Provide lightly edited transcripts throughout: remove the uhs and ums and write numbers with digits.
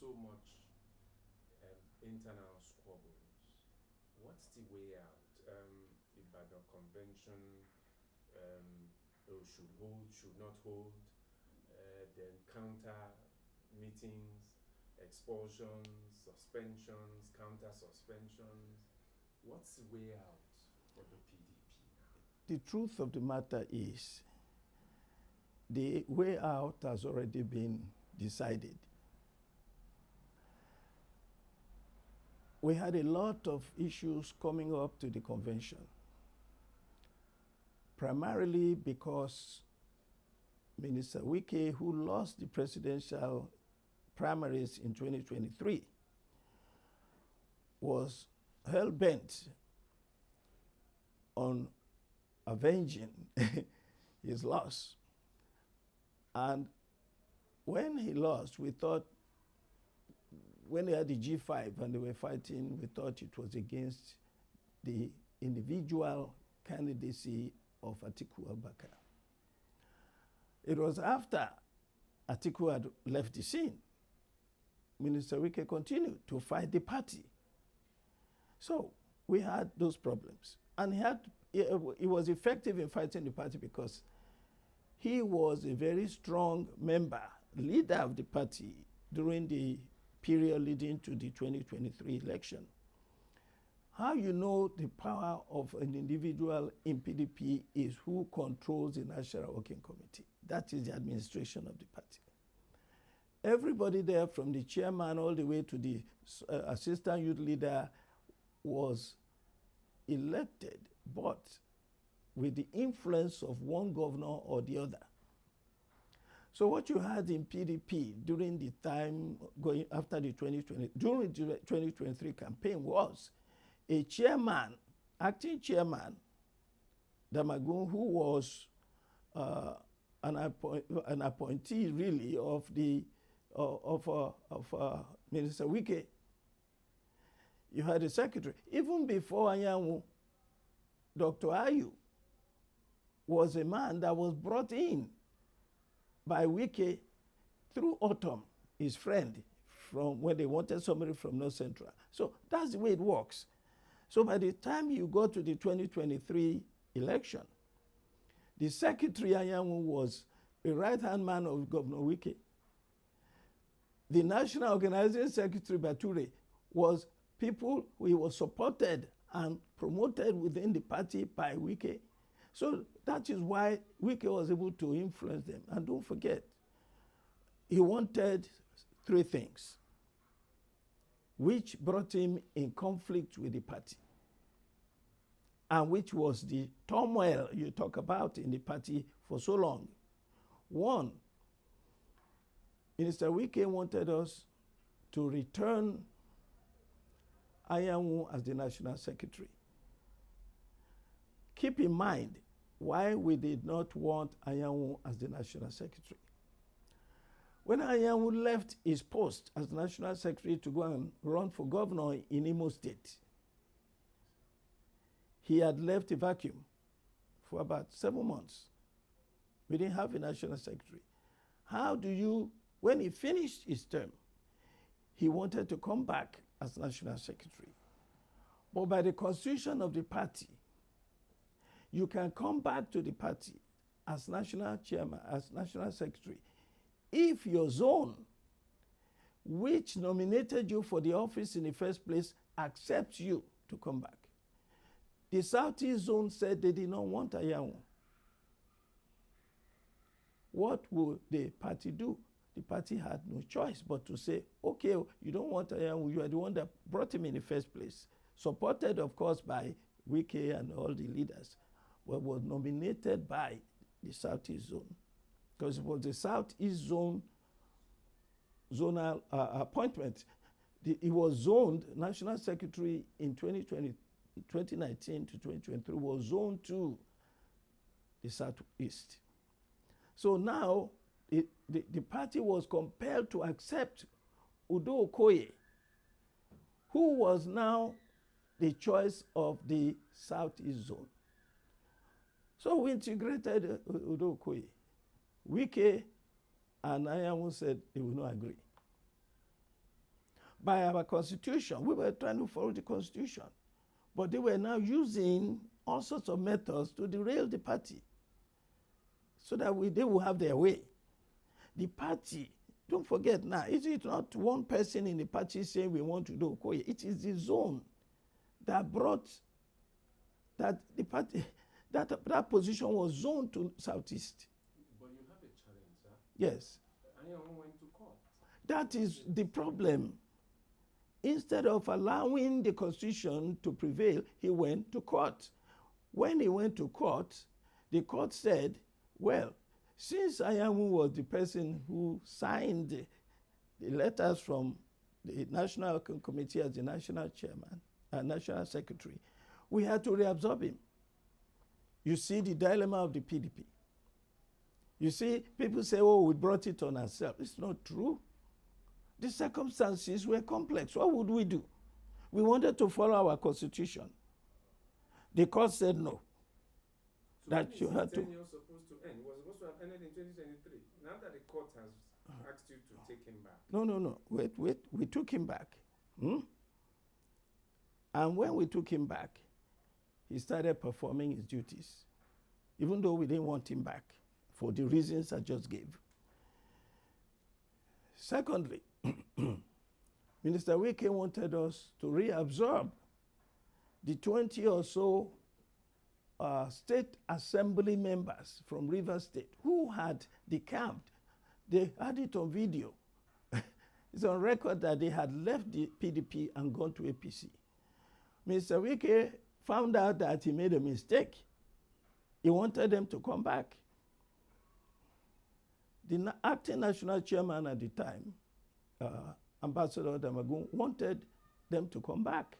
so much internal squabbles, what's the way out? The Ibadan Convention should hold, should not hold, then counter meetings, expulsions, suspensions, counter suspensions. What's the way out for the PDP now? The truth of the matter is, the way out has already been decided. We had a lot of issues coming up to the convention, primarily because Minister Wike, who lost the presidential primaries in 2023, was hell-bent on avenging his loss. And when he lost, we thought, when they had the G5 and they were fighting, we thought it was against the individual candidacy of Atiku Abubakar. It was after Atiku had left the scene, Minister Wike continued to fight the party. So we had those problems. And he was effective in fighting the party because he was a very strong member, leader of the party during the period leading to the 2023 election. How you know the power of an individual in PDP is who controls the National Working Committee. That is the administration of the party. Everybody there, from the chairman all the way to the assistant youth leader, was elected, but with the influence of one governor or the other. So what you had in PDP during the time going after the 2023 campaign was a chairman, acting chairman, Damagun, who was an appointee really of Minister Wike. You had a secretary. Even before Anyanwu, Dr. Ayu was a man that was brought in by Wike through Autumn, his friend, from when they wanted somebody from North Central. So that's the way it works. So by the time you go to the 2023 election, the secretary Anyanwu was a right-hand man of Governor Wike. The National Organizing Secretary Bature was people who was supported and promoted within the party by Wike. So that is why Wike was able to influence them. And don't forget, he wanted three things, which brought him in conflict with the party, and which was the turmoil you talk about in the party for so long. One, Minister Wike wanted us to return Anyanwu as the National Secretary. Keep in mind why we did not want Anyanwu as the National Secretary. When Anyanwu left his post as National Secretary to go and run for governor in Imo State, he had left a vacuum for about 7 months. We didn't have a National Secretary. How do you, when he finished his term, he wanted to come back as National Secretary. But by the constitution of the party, you can come back to the party as National Chairman, as National Secretary, if your zone, which nominated you for the office in the first place, accepts you to come back. The Southeast zone said they did not want Anyanwu. What will the party do? The party had no choice but to say, okay, you don't want Anyanwu, you are the one that brought him in the first place. Supported, of course, by Wike and all the leaders, but was nominated by the Southeast zone. Because it was the Southeast zone zonal appointment. It was zoned, National Secretary in 2019 to 2023 was zoned to the Southeast. So now the party was compelled to accept Udo Okoye, who was now the choice of the Southeast zone. So we integrated Udo Okoye. Wike and Anyanwu said they will not agree. by our constitution. We were trying to follow the constitution. But they were now using all sorts of methods to derail the party so that they will have their way. The party, don't forget now, it is not one person in the party saying we want to do Okoye. It is the zone that brought that the party, that position was zoned to Southeast. But you have a challenge, sir. Yes. Anyanwu went to court. That is the problem. Instead of allowing the constitution to prevail, he went to court. When he went to court, the court said, well, since Anyanwu was the person who signed the letters from the National Committee as the national chairman, national secretary, we had to reabsorb him. You see the dilemma of the PDP. You see, people say, oh, we brought it on ourselves. It's not true. The circumstances were complex. What would we do? We wanted to follow our constitution. The court said no. So that you had to. Tenure supposed to end? It was supposed to have ended in 2023. Now that the court has asked you to take him back. No. Wait. We took him back. And when we took him back, he started performing his duties, even though we didn't want him back for the reasons I just gave. Secondly, Minister Wike wanted us to reabsorb the 20 or so state assembly members from Rivers State who had decamped. They had it on video. It's on record that they had left the PDP and gone to APC. Mr. Wike found out that he made a mistake. He wanted them to come back. The acting national chairman at the time, Ambassador Damagun, wanted them to come back.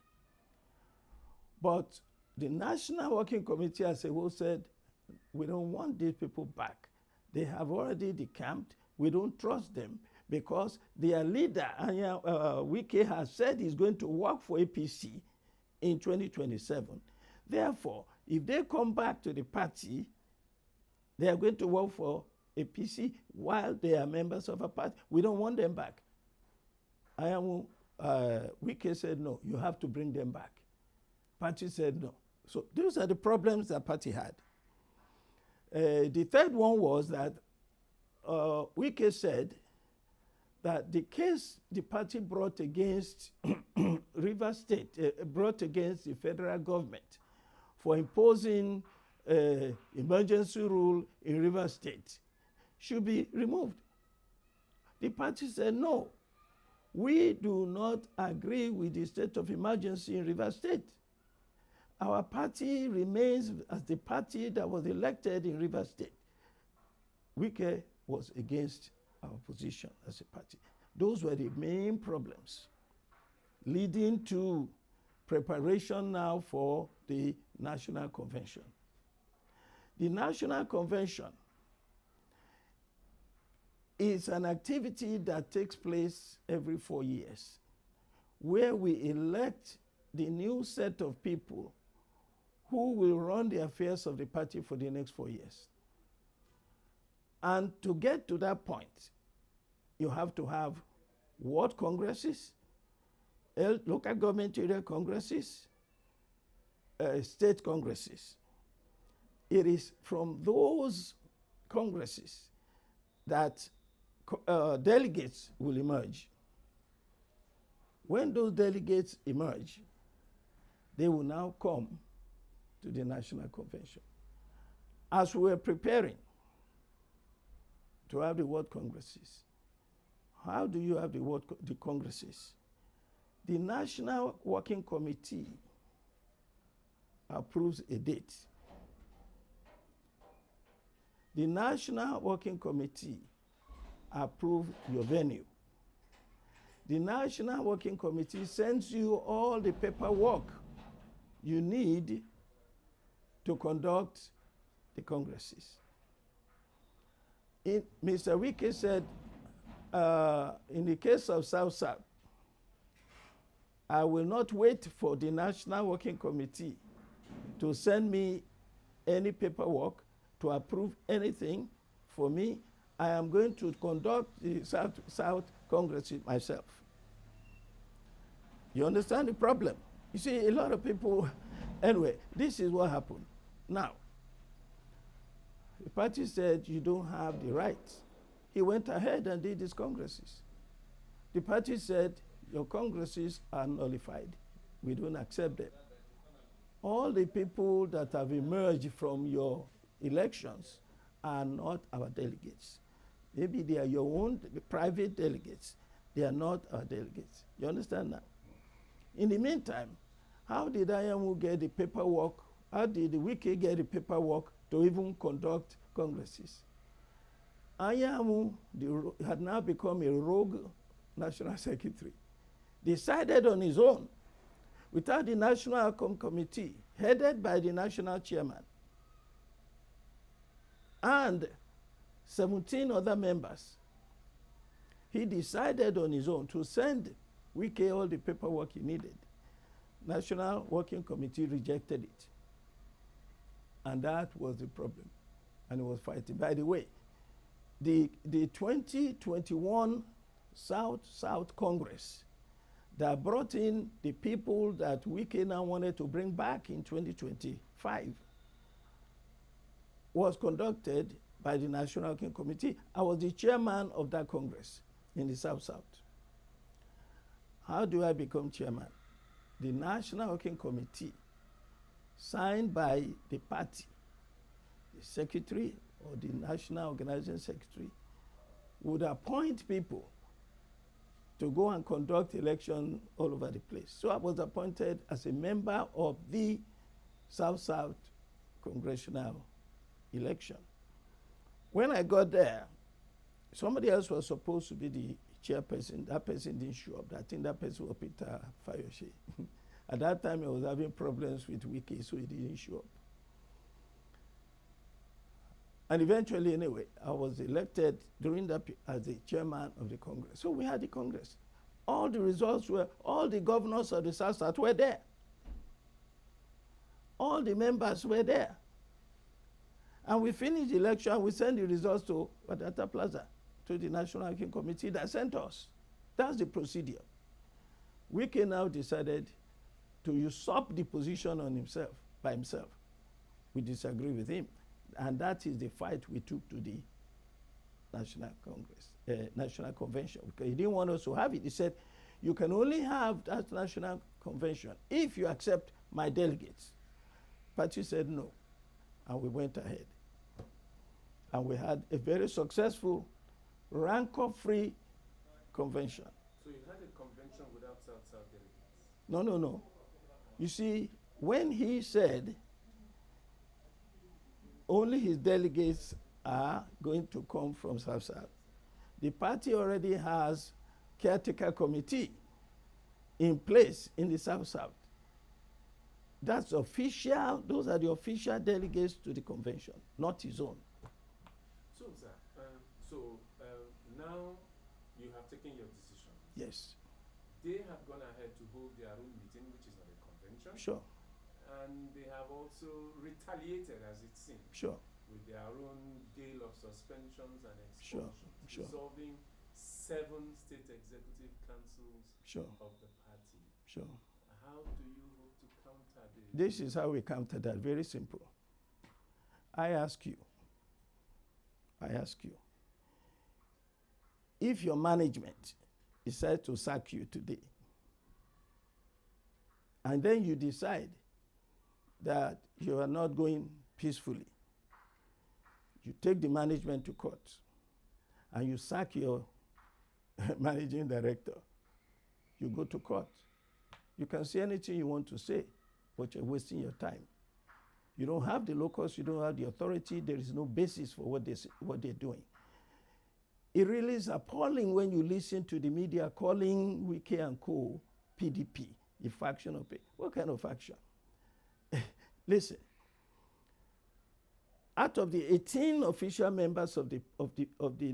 But the National Working Committee as a whole said, we don't want these people back. They have already decamped. We don't trust them because their leader, Wike, has said he's going to work for APC in 2027. Therefore, if they come back to the party, they are going to work for APC while they are members of a party. We don't want them back. Wike said, no, you have to bring them back. Party said no. So those are the problems that party had. The third one was that Wike said that the case the party brought against Rivers State, brought against the federal government for imposing emergency rule in Rivers State should be removed. The party said, no, we do not agree with the state of emergency in Rivers State. Our party remains as the party that was elected in Rivers State. Wike was against our position as a party. Those were the main problems leading to preparation now for the National Convention. The National Convention is an activity that takes place every 4 years, where we elect the new set of people who will run the affairs of the party for the next 4 years. And to get to that point, you have to have ward congresses, local government area congresses, state congresses. It is from those congresses that delegates will emerge. When those delegates emerge, they will now come to the National Convention. As we were preparing to have the ward congresses, how do you have the congresses? The National Working Committee approves a date. The National Working Committee approves your venue. The National Working Committee sends you all the paperwork you need to conduct the congresses. Mr. Wike said, in the case of South-South, I will not wait for the National Working Committee to send me any paperwork to approve anything for me. I am going to conduct the South Congress myself. You understand the problem? You see, a lot of people, anyway, this is what happened. Now, the party said you don't have the right. He went ahead and did his congresses. The party said your congresses are nullified. We don't accept them. All the people that have emerged from your elections are not our delegates. Maybe they are your own private delegates. They are not our delegates. You understand that? In the meantime, how did IMU get the paperwork? How did the Wiki get the paperwork to even conduct congresses? IMU had now become a rogue national secretary. Decided on his own, without the National Outcome Committee, headed by the national chairman, and 17 other members. He decided on his own to send Wike all the paperwork he needed. National Working Committee rejected it. And that was the problem. And it was fighting. By the way, the 2021 South Congress that brought in the people that Wike now wanted to bring back in 2025 was conducted by the National Working Committee. I was the chairman of that Congress in the South. How do I become chairman? The National Working Committee, signed by the party, the secretary or the National Organizing Secretary, would appoint people to go and conduct election all over the place. So I was appointed as a member of the South congressional election. When I got there, somebody else was supposed to be the chairperson. That person didn't show up. I think that person was Peter Fayoshe. At that time, I was having problems with Wiki, so he didn't show up. And eventually, anyway, I was elected during that as the chairman of the Congress. So we had the Congress. All the results were, all the governors of the South were there. All the members were there. And we finished the election, we sent the results to Wadata Plaza, to the National Working Committee that sent us. That's the procedure. Wike now decided to usurp the position on himself, by himself. We disagree with him. And that is the fight we took to the National Congress, National Convention, because he didn't want us to have it. He said, you can only have that National Convention if you accept my delegates. Party said no, and we went ahead. And we had a very successful, rancor-free convention. So you had a convention without South delegates? No. You see, when he said only his delegates are going to come from South, the party already has caretaker committee in place in the South. That's official. Those are the official delegates to the convention, not his own. So, sir, now you have taken your decision. Yes. They have gone ahead to hold their own meeting, which is not a convention. Sure. And they have also retaliated, as it seems. Sure. With their own gale of suspensions and expulsions, sure. dissolving 7 state executive councils of the party. Sure. How do you hope to counter this? This is how we counter that. Very simple. I ask you, if your management decides to sack you today, and then you decide that you are not going peacefully, you take the management to court and you sack your managing director, you go to court. You can say anything you want to say, but you're wasting your time. You don't have the locus, you don't have the authority, there is no basis for what they're doing. It really is appalling when you listen to the media calling Wike and Co. PDP, a faction of it. What kind of faction? Listen, out of the 18 official members of the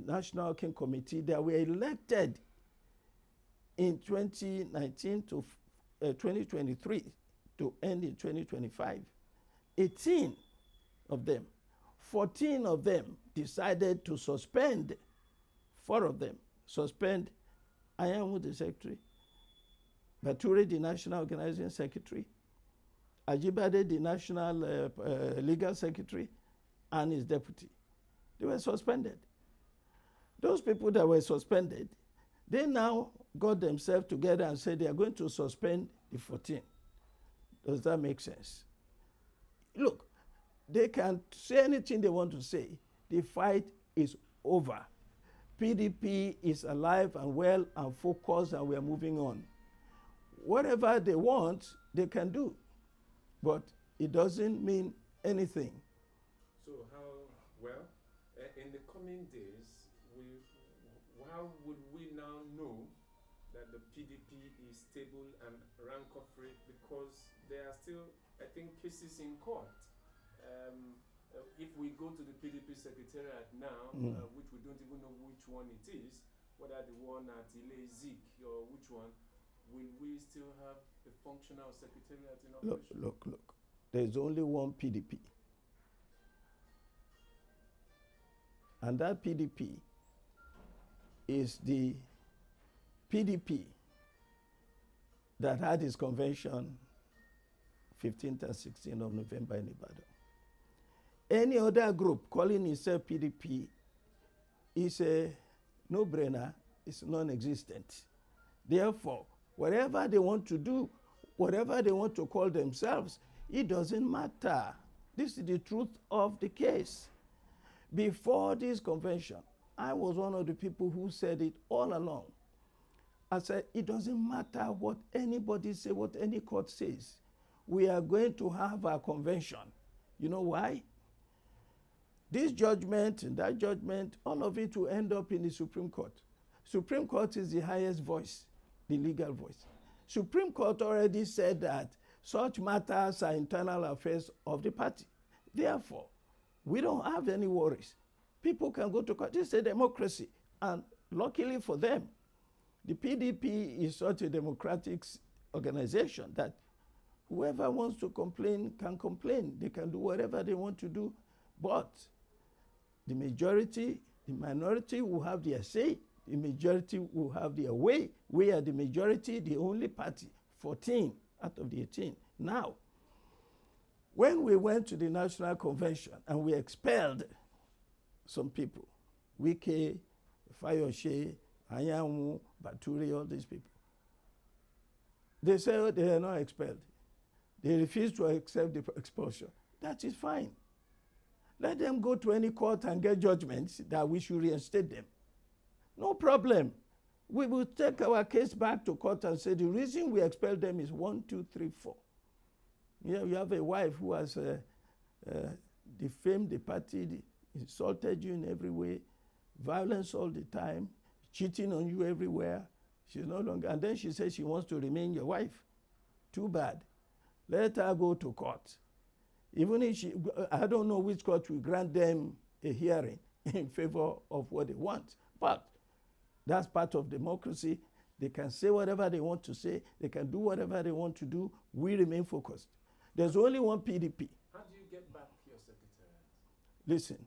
National Working Committee that were elected in 2019 to 2023 to end in 2025, 18 of them, 14 of them decided to suspend, 4 of them suspend I am the secretary, Bature, the National Organizing Secretary, Ajibade, the National Legal Secretary, and his deputy. They were suspended. Those people that were suspended, they now got themselves together and said they are going to suspend the 14. Does that make sense? Look, they can say anything they want to say. The fight is over. PDP is alive and well and focused, and we are moving on. Whatever they want, they can do. But it doesn't mean anything. So in the coming days, how would we now know that the PDP is stable and rank-free? Because there are still, I think, cases in court. If we go to the PDP secretariat now, which we don't even know which one it is, whether the one at Ile-Zik or which one, will we still have a functional secretariat in operation? Look. There's only one PDP. And that PDP is the PDP that had its convention 15th and 16th of November in Ibadan. Any other group calling itself PDP is a no-brainer, it's non-existent. Therefore, whatever they want to do, whatever they want to call themselves, it doesn't matter. This is the truth of the case. Before this convention, I was one of the people who said it all along. I said, it doesn't matter what anybody says, what any court says. We are going to have a convention. You know why? This judgment and that judgment, all of it will end up in the Supreme Court. Supreme Court is the highest voice, the legal voice. Supreme Court already said that such matters are internal affairs of the party. Therefore, we don't have any worries. People can go to court. This is a democracy. And luckily for them, the PDP is such a democratic organization that whoever wants to complain can complain. They can do whatever they want to do. But the majority, the minority will have their say. The majority will have their way. We are the majority, the only party, 14 out of the 18. Now, when we went to the National Convention and we expelled some people, Wike, Fayoshe, Anyanwu, Bature, all these people, they said they are not expelled. They refused to accept the expulsion. That is fine. Let them go to any court and get judgments that we should reinstate them. No problem. We will take our case back to court and say the reason we expelled them is 1, 2, 3, 4. Yeah, you have a wife who has defamed the party, insulted you in every way, violence all the time, cheating on you everywhere. She's no longer, and then she says she wants to remain your wife. Too bad. Let her go to court. Even if I don't know which court will grant them a hearing in favor of what they want, but that's part of democracy. They can say whatever they want to say. They can do whatever they want to do. We remain focused. There's only one PDP. How do you get back your secretariat? Listen,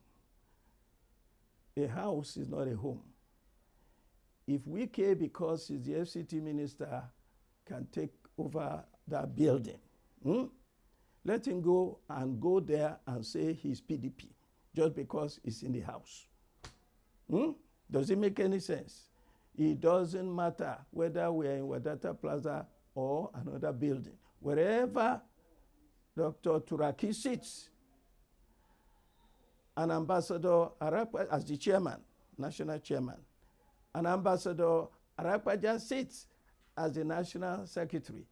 a house is not a home. If Wike, because he's the FCT minister, can take over that building, let him go there and say he's PDP just because he's in the house. Does it make any sense? It doesn't matter whether we are in Wadata Plaza or another building. Wherever Dr. Turaki sits, an ambassador Arakpa, as the chairman, national chairman, an ambassador Arakpaja sits as the national secretary,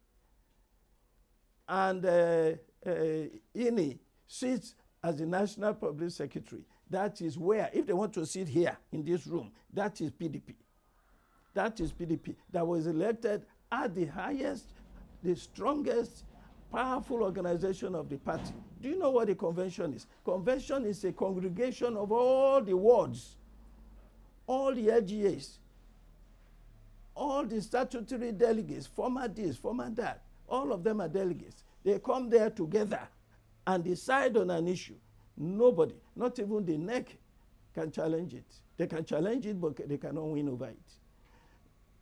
and Ini sits as the national public secretary. That is where, if they want to sit here in this room, that is PDP. That is PDP that was elected at the highest, the strongest, powerful organization of the party. Do you know what the convention is? Convention is a congregation of all the wards, all the LGAs, all the statutory delegates, former this, former that. All of them are delegates. They come there together and decide on an issue. Nobody, not even the NEC, can challenge it. They can challenge it, but they cannot win over it.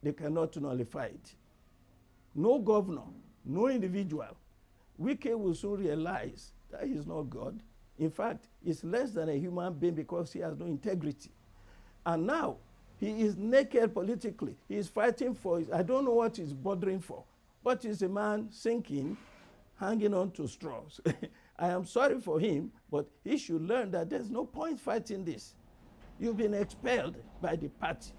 They cannot nullify it. no governor, no individual, Wike will soon realize that he's not God. In fact, he's less than a human being because he has no integrity. And now, he is naked politically. He is fighting for, I don't know what he's bothering for, but he's a man sinking, hanging on to straws. I am sorry for him, but he should learn that there's no point fighting this. You've been expelled by the party.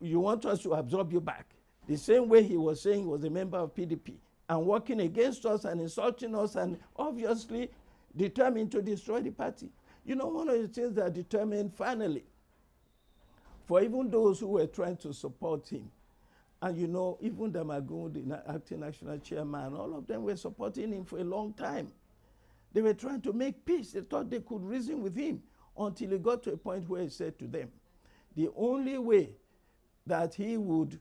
You want us to absorb you back. The same way he was saying he was a member of PDP and working against us and insulting us and obviously determined to destroy the party. You know, one of the things that determined finally, for even those who were trying to support him, and you know, even Damagun, the acting national chairman, all of them were supporting him for a long time. They were trying to make peace. They thought they could reason with him until he got to a point where he said to them, the only way that he would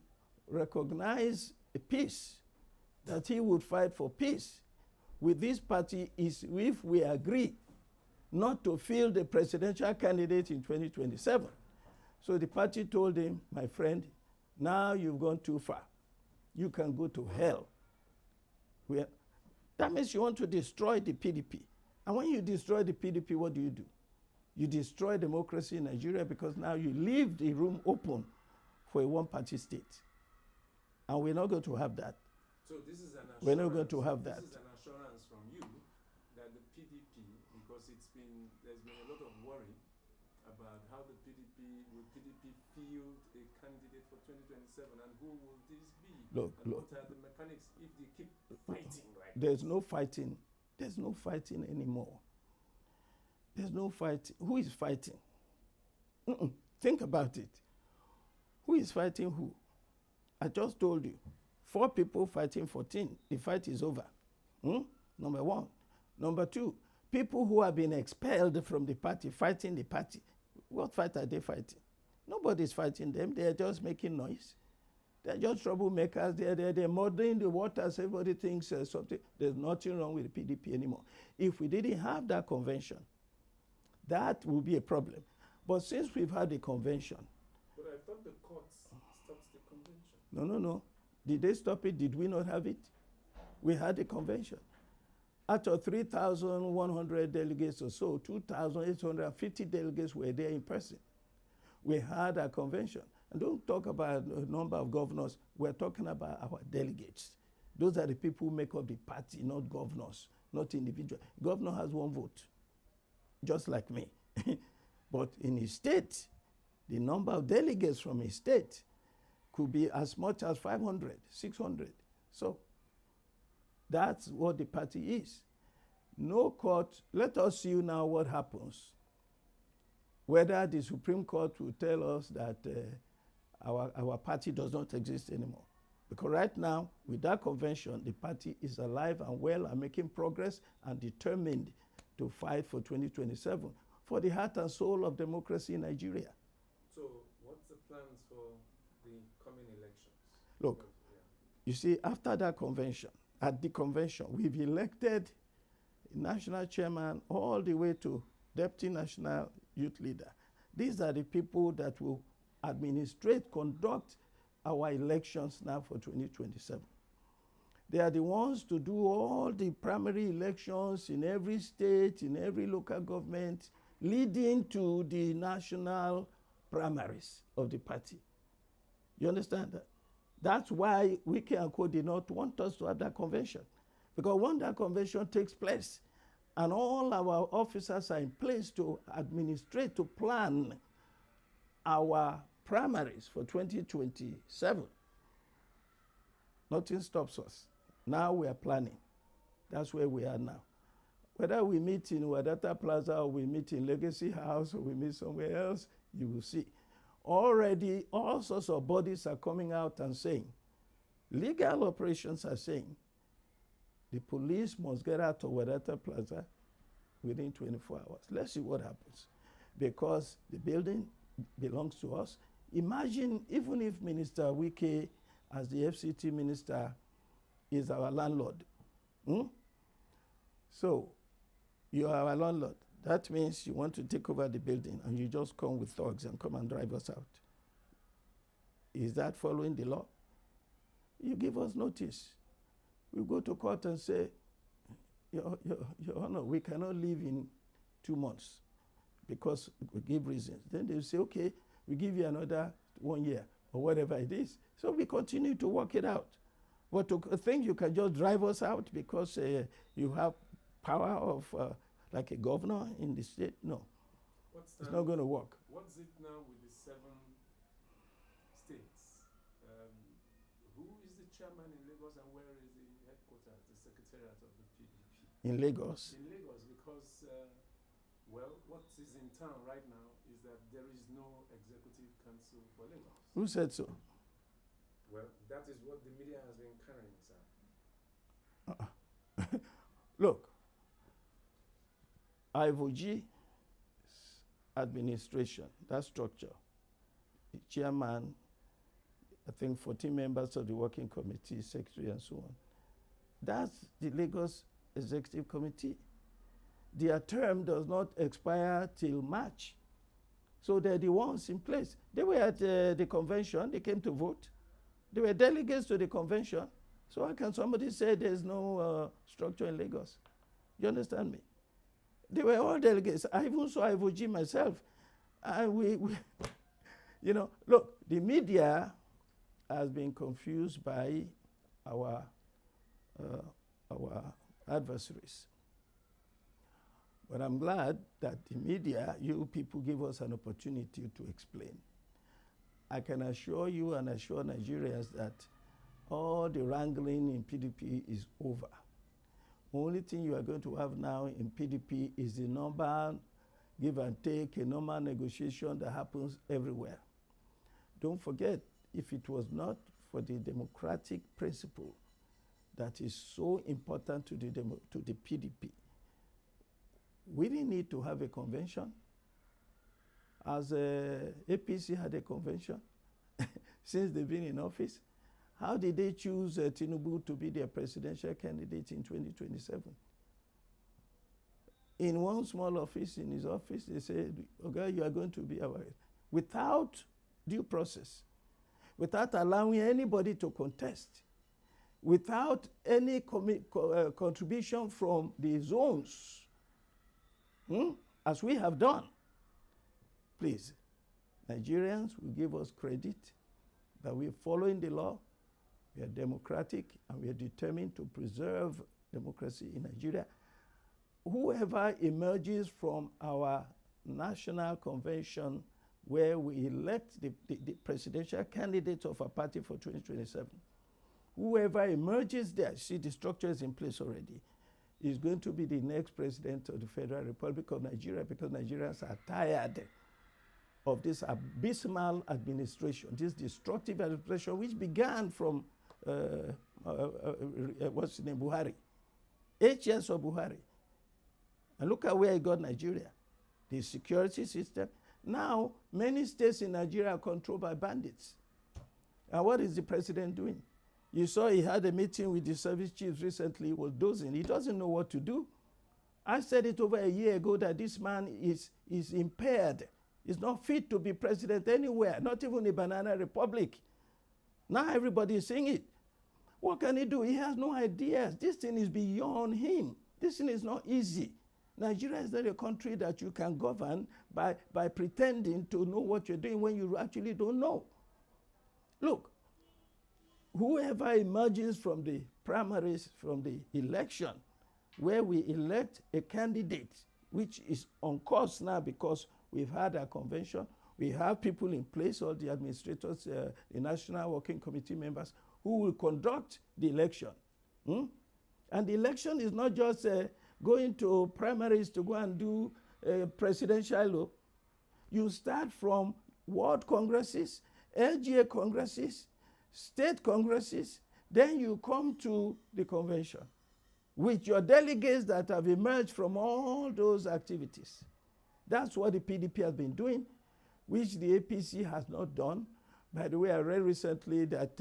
recognize a peace, that he would fight for peace with this party is if we agree not to field the presidential candidate in 2027. So the party told him, my friend, now you've gone too far. You can go to hell. That means you want to destroy the PDP. And when you destroy the PDP, what do? You destroy democracy in Nigeria because now you leave the room open for a one-party state. And we're not going to have that. So this is an assurance. We're not going to have that. This is an assurance from you that the PDP, because there's been a lot of worry about how will PDP field a candidate for 2027 and who will this be? Look. What are the mechanics if they keep fighting like There's no fighting. There's no fighting anymore. There's no fighting. Who is fighting? Think about it. Who is fighting who? I just told you. 4 people fighting 14. The fight is over. Number 1. Number 2, people who have been expelled from the party fighting the party. What fight are they fighting? Nobody's fighting them. They're just making noise. They're just troublemakers. They're muddying the waters. Everybody thinks something. There's nothing wrong with the PDP anymore. If we didn't have that convention, that would be a problem. But since we've had a convention. But I thought the courts stopped the convention. No. Did they stop it? Did we not have it? We had a convention. Out of 3,100 delegates or so, 2,850 delegates were there in person. We had a convention. And don't talk about a number of governors. We're talking about our delegates. Those are the people who make up the party, not governors, not individuals. Governor has 1 vote, just like me. But in his state, the number of delegates from his state could be as much as 500, 600. So that's what the party is. No court. Let us see now what happens. Whether the Supreme Court will tell us that our party does not exist anymore. Because right now, with that convention, the party is alive and well and making progress and determined to fight for 2027 for the heart and soul of democracy in Nigeria. So what's the plans for the coming elections? Look, you see, after that convention, at the convention, we've elected a national chairman all the way to deputy national youth leader. These are the people that will administrate, conduct our elections now for 2027. They are the ones to do all the primary elections in every state, in every local government, leading to the national primaries of the party. You understand that? That's why Wike and Co did not want us to have that convention. Because when that convention takes place, and all our officers are in place to administrate, to plan our primaries for 2027, nothing stops us. Now we are planning. That's where we are now. Whether we meet in Wadata Plaza or we meet in Legacy House or we meet somewhere else, you will see. Already, all sorts of bodies are coming out and saying, legal operations are saying, the police must get out of Wadata Plaza within 24 hours. Let's see what happens. Because the building belongs to us. Imagine even if Minister Wike, as the FCT minister, is our landlord. So, you are our landlord. That means you want to take over the building and you just come with thugs and come and drive us out. Is that following the law? you give us notice. We go to court and say, Your Honor, we cannot leave in 2 months because we give reasons. Then they say, okay, we give you another 1 year or whatever it is. So we continue to work it out. But to think you can just drive us out because you have power of like a governor in the state, no. It's not going to work. What's it now with the 7 states? Who is the chairman in Lagos and where is the headquarters, the secretariat of the PDP? In Lagos? In Lagos, because, well, what is in town right now is that there is no executive council for Lagos. Who said so? Well, that is what the media has been carrying, sir. Look, Ivogy's administration, that structure, the chairman, I think 14 members of the working committee, secretary and so on. That's the Lagos Executive Committee. Their term does not expire till March. So they're the ones in place. They were at the convention, they came to vote. They were delegates to the convention. So how can somebody say there's no structure in Lagos? You understand me? They were all delegates. I even saw Ivogyi myself. And we you know, look, the media has been confused by our adversaries. But I'm glad that the media, you people, give us an opportunity to explain. I can assure you and assure Nigerians that all the wrangling in PDP is over. Only thing you are going to have now in PDP is the normal give and take, a normal negotiation that happens everywhere. Don't forget, if it was not for the democratic principle that is so important to the PDP, we didn't need to have a convention. As APC had a convention since they've been in office, how did they choose Tinubu to be their presidential candidate in 2027? In one small office, in his office, they said, okay, you are going to be our, without due process, without allowing anybody to contest, without any contribution from the zones, as we have done. Please, Nigerians will give us credit that we are following the law, we are democratic, and we are determined to preserve democracy in Nigeria. Whoever emerges from our national convention where we elect the presidential candidate of our party for 2027, whoever emerges there, see the structure is in place already, is going to be the next president of the Federal Republic of Nigeria, because Nigerians are tired of this abysmal administration, this destructive administration, which began from, what's his name, Buhari. 8 years of Buhari. And look at where he got Nigeria. The security system. Now, many states in Nigeria are controlled by bandits. And what is the president doing? You saw he had a meeting with the service chiefs recently. He was dozing. He doesn't know what to do. I said it over a year ago that this man is impaired. He's not fit to be president anywhere, not even a banana republic. Now everybody is saying it. What can he do? He has no ideas. This thing is beyond him. This thing is not easy. Nigeria is not a country that you can govern by pretending to know what you're doing when you actually don't know. Look, whoever emerges from the primaries, from the election, where we elect a candidate, which is on course now because we've had a convention, we have people in place, all the administrators, the National Working Committee members, who will conduct the election. And the election is not just going to primaries to go and do presidential. You start from world congresses, LGA congresses, state congresses, then you come to the convention with your delegates that have emerged from all those activities. That's what the PDP has been doing, which the APC has not done. By the way, I read recently that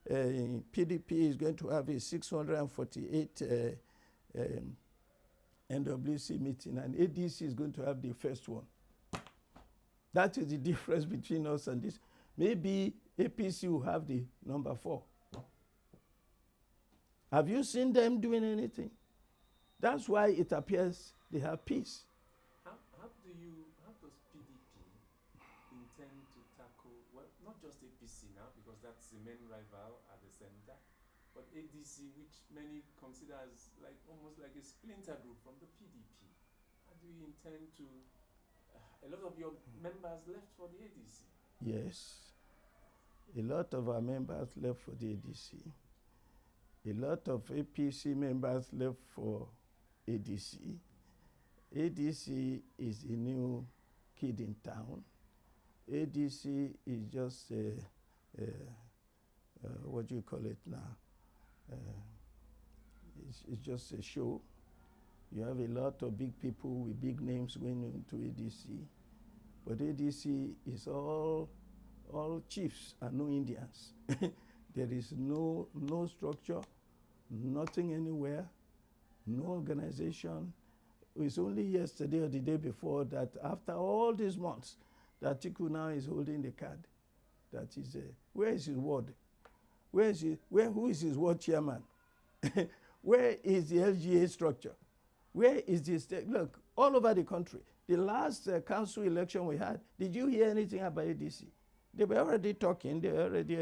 PDP is going to have a 648 NWC meeting, and ADC is going to have the first one. That is the difference between us and this. Maybe APC will have the number 4. Have you seen them doing anything? That's why it appears they have peace. How does PDP intend to tackle, well, not just APC now, because that's the main rival at the center, but ADC, which many consider as like almost like a splinter group from the PDP? How do you intend to, a lot of your members left for the ADC? Yes. A lot of our members left for the ADC. A lot of APC members left for ADC. ADC is a new kid in town. ADC is just what do you call it now? It's just a show. You have a lot of big people with big names going into ADC, but ADC is all chiefs and no Indians. There is no structure, nothing anywhere, no organization. It's only yesterday or the day before that after all these months, that Atiku now is holding the card. That is, where is his ward? Who is his ward chairman? Where is the LGA structure? Where is the state? Look, all over the country. The last council election we had, did you hear anything about ADC? They were already talking, they were already,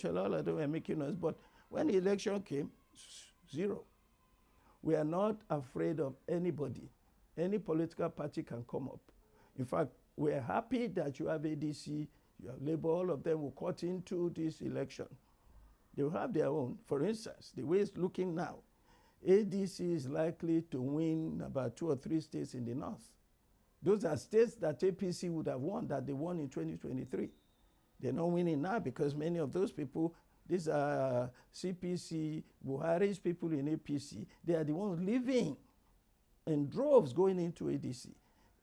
all of them were making noise, but when the election came, zero. We are not afraid of anybody. Any political party can come up. In fact, we are happy that you have ADC, you have Labour, all of them will cut into this election. They will have their own. For instance, the way it's looking now, ADC is likely to win about 2 or 3 states in the north. Those are states that APC would have won, that they won in 2023. They're not winning now because many of those people, these are CPC, Buhari's people in APC, they are the ones living in droves going into ADC.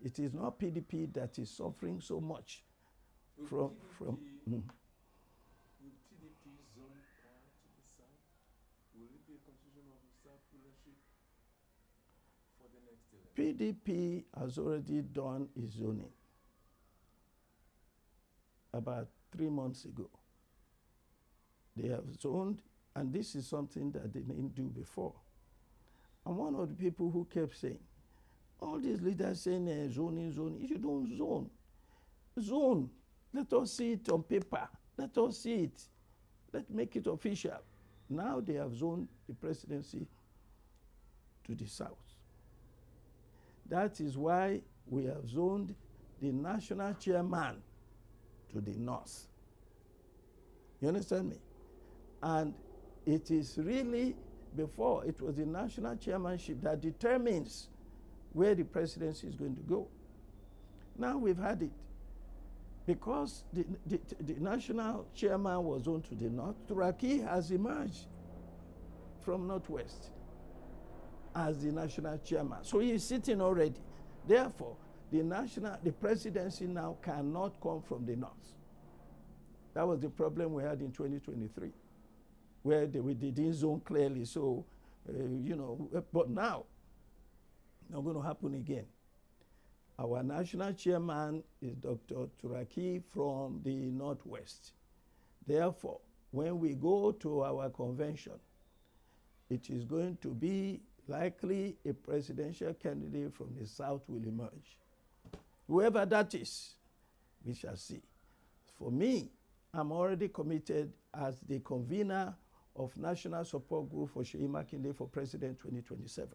It is not PDP that is suffering so much from. Will PDP zone power to the south? Will it be a constitution of the south rulership for the next election? PDP has already done its zoning about 3 months ago. They have zoned, and this is something that they didn't do before. I'm one of the people who kept saying, all these leaders saying zoning, you don't zone. Zone. Let us see it on paper. Let us see it. Let's make it official. Now they have zoned the presidency to the south. That is why we have zoned the national chairman to the north. You understand me? And it is really, before, it was the national chairmanship that determines where the presidency is going to go. Now we've had it. Because the national chairman was zoned to the north, Turaki has emerged from northwest as the national chairman. So he is sitting already. Therefore, the presidency now cannot come from the north. That was the problem we had in 2023, where we didn't zone clearly. So, but now, not going to happen again. Our national chairman is Dr. Turaki from the Northwest. Therefore, when we go to our convention, it is going to be likely a presidential candidate from the South will emerge. Whoever that is, we shall see. For me, I'm already committed as the convener of National Support Group for Seyi Makinde for President 2027.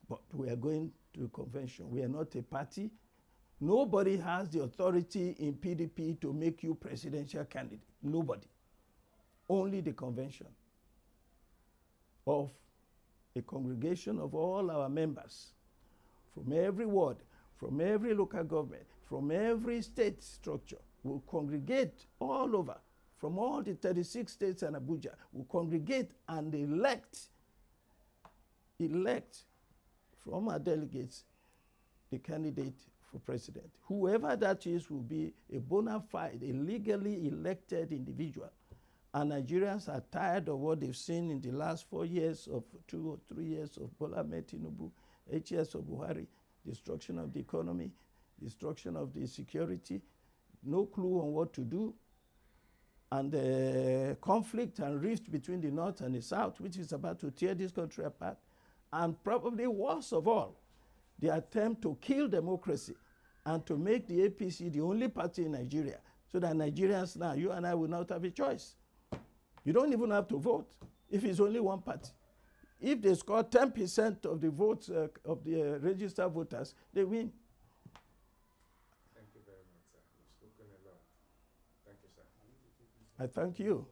But we are going to convention. We are not a party. Nobody has the authority in PDP to make you presidential candidate. Nobody. Only the convention of a congregation of all our members from every ward, from every local government, from every state structure will congregate all over, from all the 36 states and Abuja, will congregate and elect from our delegates the candidate for president. Whoever that is will be a bona fide, a legally elected individual. And Nigerians are tired of what they've seen in the last 4 years of 2 or 3 years of Bola Ahmed Tinubu, 8 years of Buhari, destruction of the economy, destruction of the security, no clue on what to do. and the conflict and rift between the North and the South, which is about to tear this country apart, and probably worst of all, the attempt to kill democracy and to make the APC the only party in Nigeria, so that Nigerians now, you and I, will not have a choice. You don't even have to vote if it's only one party. If they score 10% of the votes of the registered voters, they win. Thank you very much, sir. You've spoken a lot. Thank you, sir. I thank you.